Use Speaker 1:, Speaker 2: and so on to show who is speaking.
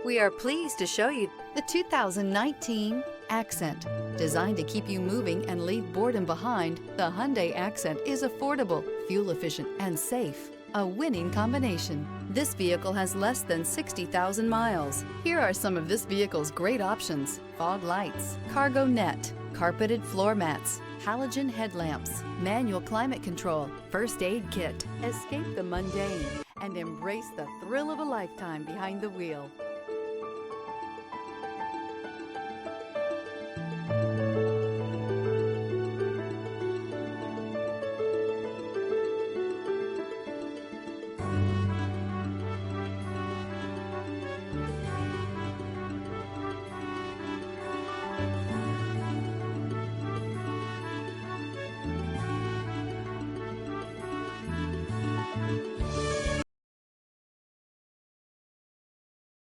Speaker 1: We are pleased to show you the 2019 Accent. Designed to keep you moving and leave boredom behind, the Hyundai Accent is affordable, fuel-efficient, and safe. A winning combination. This vehicle has less than 60,000 miles. Here are some of this vehicle's great options: fog lights, cargo net, carpeted floor mats, halogen headlamps, manual climate control, first aid kit. Escape the mundane and embrace the thrill of a lifetime behind the wheel.